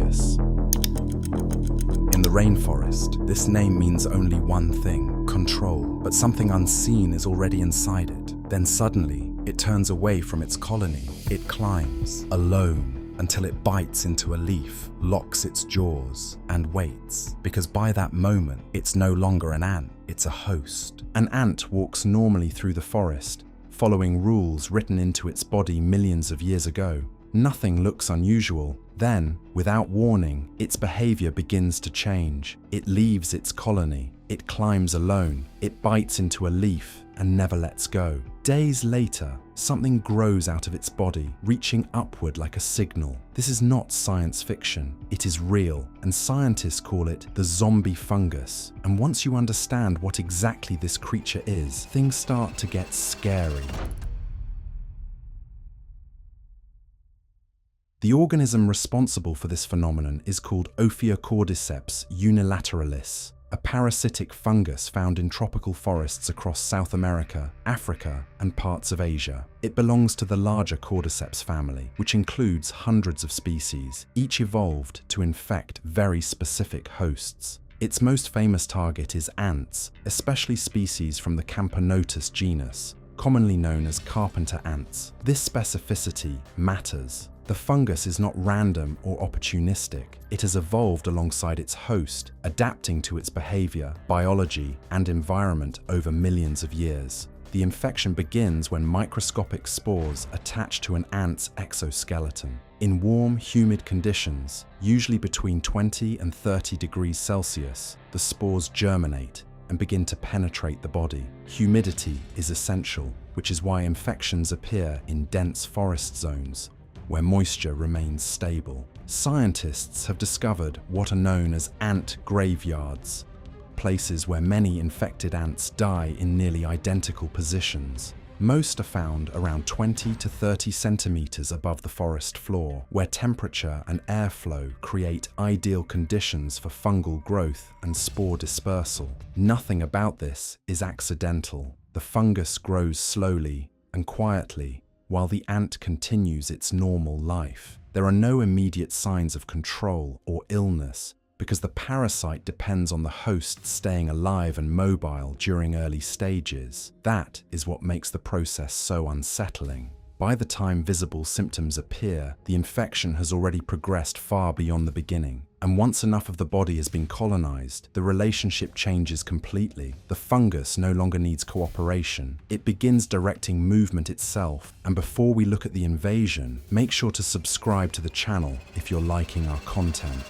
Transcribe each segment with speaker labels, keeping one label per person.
Speaker 1: fungus. In the rainforest, this name means only one thing: control. But something unseen is already inside it. Then suddenly, it turns away from its colony. It climbs, alone, until it bites into a leaf, locks its jaws, and waits. Because by that moment, it's no longer an ant, it's a host. An ant walks normally through the forest, following rules written into its body millions of years ago. Nothing looks unusual. Then, without warning, its behavior begins to change. It leaves its colony. It climbs alone. It bites into a leaf and never lets go. Days later, something grows out of its body, reaching upward like a signal. This is not science fiction. It is real, and scientists call it the zombie fungus. And once you understand what exactly this creature is, things start to get scary. The organism responsible for this phenomenon is called Ophiocordyceps unilateralis, a parasitic fungus found in tropical forests across South America, Africa, and parts of Asia. It belongs to the larger cordyceps family, which includes hundreds of species, each evolved to infect very specific hosts. Its most famous target is ants, especially species from the Camponotus genus, commonly known as carpenter ants. This specificity matters. The fungus is not random or opportunistic. It has evolved alongside its host, adapting to its behavior, biology, and environment over millions of years. The infection begins when microscopic spores attach to an ant's exoskeleton. In warm, humid conditions, usually between 20 and 30 degrees Celsius, the spores germinate and begin to penetrate the body. Humidity is essential, which is why infections appear in dense forest zones, where moisture remains stable. Scientists have discovered what are known as ant graveyards, places where many infected ants die in nearly identical positions. Most are found around 20 to 30 centimeters above the forest floor, where temperature and airflow create ideal conditions for fungal growth and spore dispersal. Nothing about this is accidental. The fungus grows slowly and quietly, while the ant continues its normal life. There are no immediate signs of control or illness because the parasite depends on the host staying alive and mobile during early stages. That is what makes the process so unsettling. By the time visible symptoms appear, the infection has already progressed far beyond the beginning. And once enough of the body has been colonized, the relationship changes completely. The fungus no longer needs cooperation. It begins directing movement itself. And before we look at the invasion, make sure to subscribe to the channel if you're liking our content.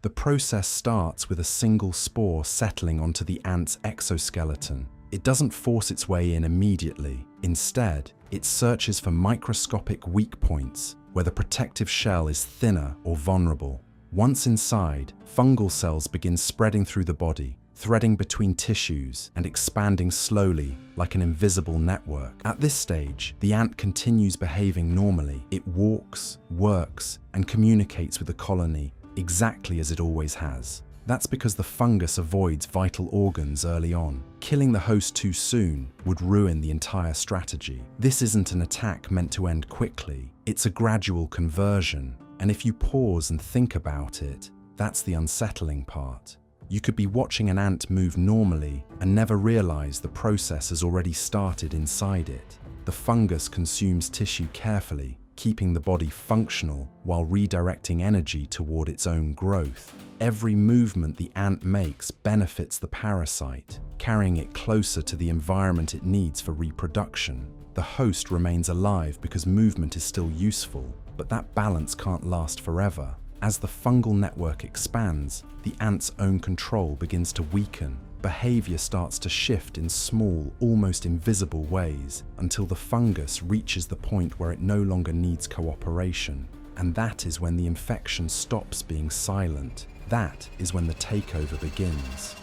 Speaker 1: The process starts with a single spore settling onto the ant's exoskeleton. It doesn't force its way in immediately. Instead, it searches for microscopic weak points where the protective shell is thinner or vulnerable. Once inside, fungal cells begin spreading through the body, threading between tissues and expanding slowly like an invisible network. At this stage, the ant continues behaving normally. It walks, works, and communicates with the colony exactly as it always has. That's because the fungus avoids vital organs early on. Killing the host too soon would ruin the entire strategy. This isn't an attack meant to end quickly. It's a gradual conversion. And if you pause and think about it, that's the unsettling part. You could be watching an ant move normally and never realize the process has already started inside it. The fungus consumes tissue carefully, keeping the body functional while redirecting energy toward its own growth. Every movement the ant makes benefits the parasite, carrying it closer to the environment it needs for reproduction. The host remains alive because movement is still useful, but that balance can't last forever. As the fungal network expands, the ant's own control begins to weaken. Behavior starts to shift in small, almost invisible ways until the fungus reaches the point where it no longer needs cooperation. And that is when the infection stops being silent. That is when the takeover begins.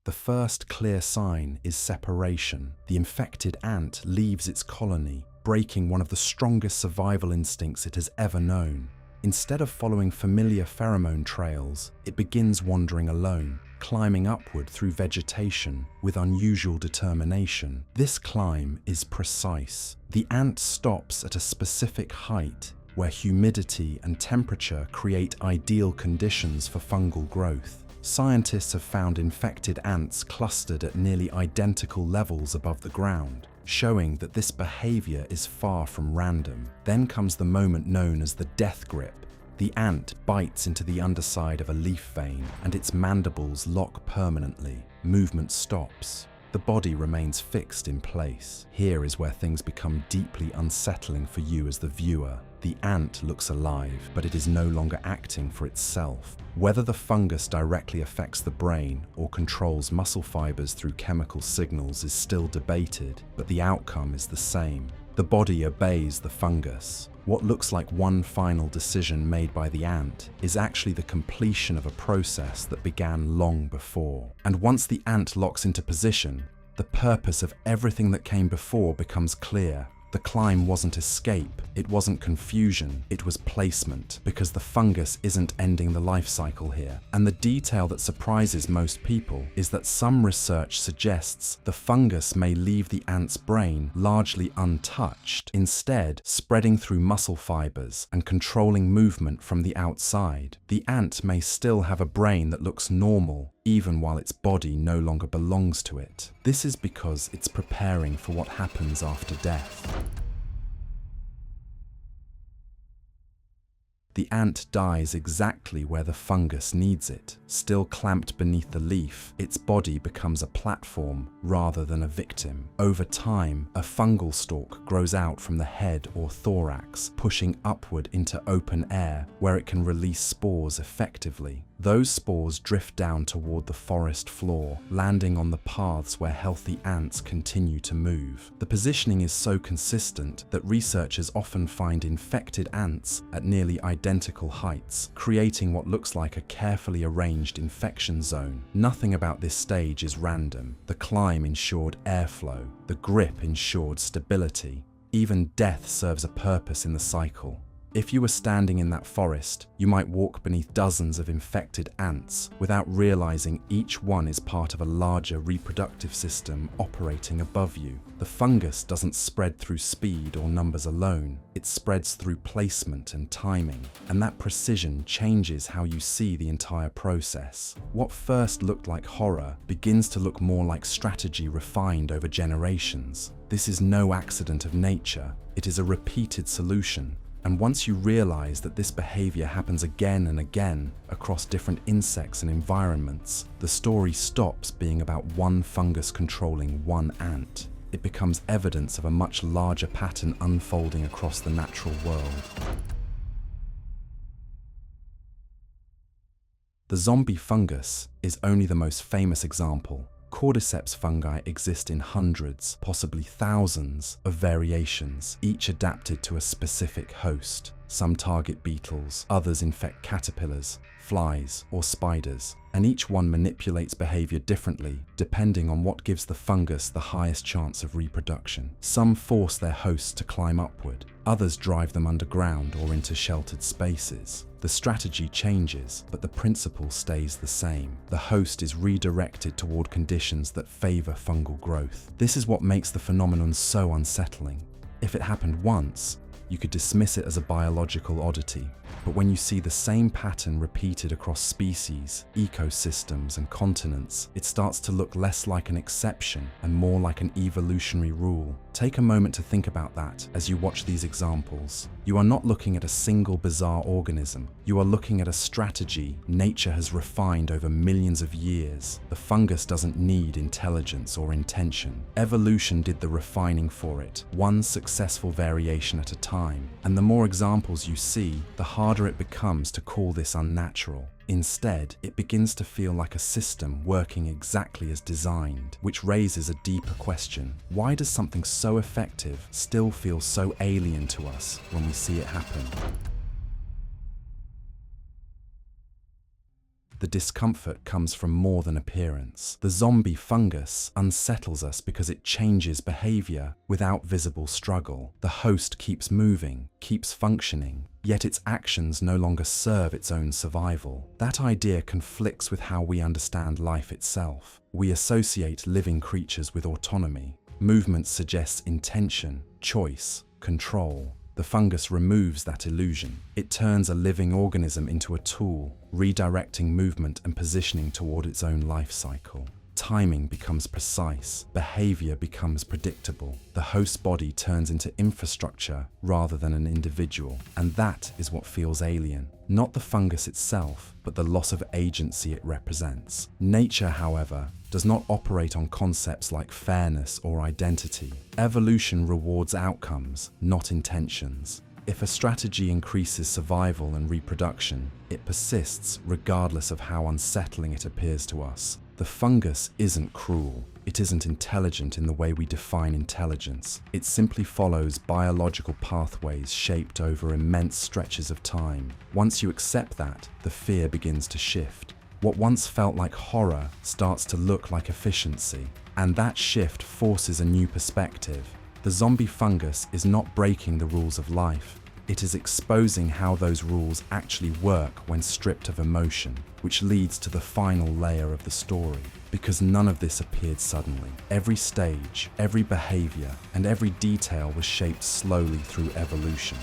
Speaker 1: The first clear sign is separation. The infected ant leaves its colony, breaking one of the strongest survival instincts it has ever known. Instead of following familiar pheromone trails, it begins wandering alone, climbing upward through vegetation with unusual determination. This climb is precise. The ant stops at a specific height where humidity and temperature create ideal conditions for fungal growth. Scientists have found infected ants clustered at nearly identical levels above the ground, showing that this behavior is far from random. Then comes the moment known as the death grip. The ant bites into the underside of a leaf vein, and its mandibles lock permanently. Movement stops. The body remains fixed in place. Here is where things become deeply unsettling for you as the viewer. The ant looks alive, but it is no longer acting for itself. Whether the fungus directly affects the brain or controls muscle fibers through chemical signals is still debated, but the outcome is the same. The body obeys the fungus. What looks like one final decision made by the ant is actually the completion of a process that began long before. And once the ant locks into position, the purpose of everything that came before becomes clear. The climb wasn't escape, it wasn't confusion, it was placement, because the fungus isn't ending the life cycle here. And the detail that surprises most people is that some research suggests the fungus may leave the ant's brain largely untouched, instead spreading through muscle fibers and controlling movement from the outside. The ant may still have a brain that looks normal, even while its body no longer belongs to it. This is because it's preparing for what happens after death. The ant dies exactly where the fungus needs it. Still clamped beneath the leaf, its body becomes a platform rather than a victim. Over time, a fungal stalk grows out from the head or thorax, pushing upward into open air where it can release spores effectively. Those spores drift down toward the forest floor, landing on the paths where healthy ants continue to move. The positioning is so consistent that researchers often find infected ants at nearly identical heights, creating what looks like a carefully arranged infection zone. Nothing about this stage is random. The climb ensured airflow, the grip ensured stability. Even death serves a purpose in the cycle. If you were standing in that forest, you might walk beneath dozens of infected ants without realizing each one is part of a larger reproductive system operating above you. The fungus doesn't spread through speed or numbers alone, it spreads through placement and timing, and that precision changes how you see the entire process. What first looked like horror begins to look more like strategy refined over generations. This is no accident of nature, it is a repeated solution. And once you realize that this behavior happens again and again across different insects and environments, the story stops being about one fungus controlling one ant. It becomes evidence of a much larger pattern unfolding across the natural world. The zombie fungus is only the most famous example. Cordyceps fungi exist in hundreds, possibly thousands, of variations, each adapted to a specific host. Some target beetles, others infect caterpillars, flies, or spiders, and each one manipulates behavior differently, depending on what gives the fungus the highest chance of reproduction. Some force their hosts to climb upward, others drive them underground or into sheltered spaces. The strategy changes, but the principle stays the same. The host is redirected toward conditions that favor fungal growth. This is what makes the phenomenon so unsettling. If it happened once, you could dismiss it as a biological oddity. But when you see the same pattern repeated across species, ecosystems, and continents, it starts to look less like an exception and more like an evolutionary rule. Take a moment to think about that as you watch these examples. You are not looking at a single bizarre organism. You are looking at a strategy nature has refined over millions of years. The fungus doesn't need intelligence or intention. Evolution did the refining for it, one successful variation at a time. And the more examples you see, the harder it becomes to call this unnatural. Instead, it begins to feel like a system working exactly as designed, which raises a deeper question. Why does something so effective still feel so alien to us when we see it happen? The discomfort comes from more than appearance. The zombie fungus unsettles us because it changes behavior without visible struggle. The host keeps moving, keeps functioning, yet its actions no longer serve its own survival. That idea conflicts with how we understand life itself. We associate living creatures with autonomy. Movement suggests intention, choice, control. The fungus removes that illusion. It turns a living organism into a tool, redirecting movement and positioning toward its own life cycle. Timing becomes precise, behavior becomes predictable. The host body turns into infrastructure rather than an individual, and that is what feels alien. Not the fungus itself, but the loss of agency it represents. Nature, however, does not operate on concepts like fairness or identity. Evolution rewards outcomes, not intentions. If a strategy increases survival and reproduction, it persists regardless of how unsettling it appears to us. The fungus isn't cruel. It isn't intelligent in the way we define intelligence. It simply follows biological pathways shaped over immense stretches of time. Once you accept that, the fear begins to shift. What once felt like horror starts to look like efficiency, and that shift forces a new perspective. The zombie fungus is not breaking the rules of life. It is exposing how those rules actually work when stripped of emotion, which leads to the final layer of the story. Because none of this appeared suddenly. Every stage, every behavior, and every detail was shaped slowly through evolution.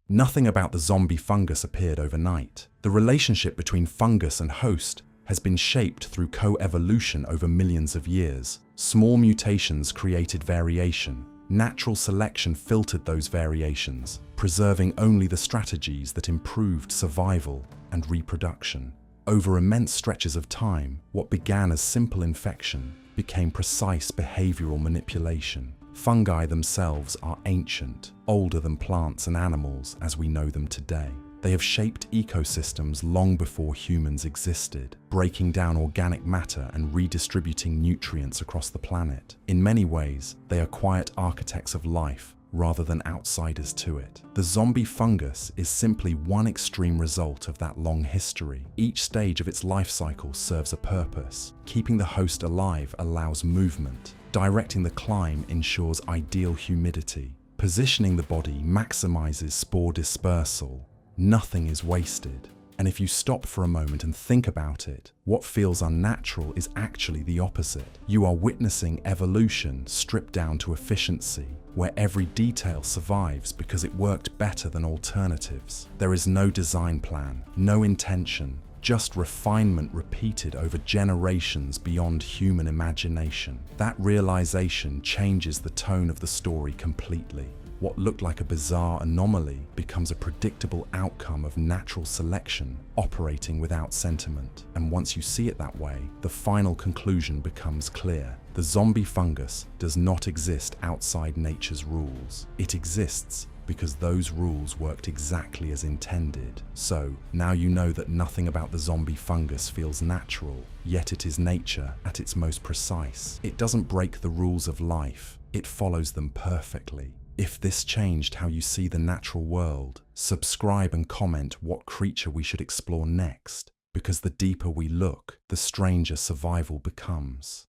Speaker 1: Nothing about the zombie fungus appeared overnight. The relationship between fungus and host has been shaped through co-evolution over millions of years. Small mutations created variation. Natural selection filtered those variations, preserving only the strategies that improved survival and reproduction. Over immense stretches of time, what began as simple infection became precise behavioral manipulation. Fungi themselves are ancient, older than plants and animals as we know them today. They have shaped ecosystems long before humans existed, breaking down organic matter and redistributing nutrients across the planet. In many ways, they are quiet architects of life rather than outsiders to it. The zombie fungus is simply one extreme result of that long history. Each stage of its life cycle serves a purpose. Keeping the host alive allows movement. Directing the climb ensures ideal humidity. Positioning the body maximizes spore dispersal. Nothing is wasted. And if you stop for a moment and think about it, what feels unnatural is actually the opposite. You are witnessing evolution stripped down to efficiency, where every detail survives because it worked better than alternatives. There is no design plan, no intention, just refinement repeated over generations beyond human imagination. That realization changes the tone of the story completely. What looked like a bizarre anomaly becomes a predictable outcome of natural selection operating without sentiment. And once you see it that way, the final conclusion becomes clear. The zombie fungus does not exist outside nature's rules. It exists because those rules worked exactly as intended. So, now you know that nothing about the zombie fungus feels natural, yet it is nature at its most precise. It doesn't break the rules of life, it follows them perfectly. If this changed how you see the natural world, subscribe and comment what creature we should explore next, because the deeper we look, the stranger survival becomes.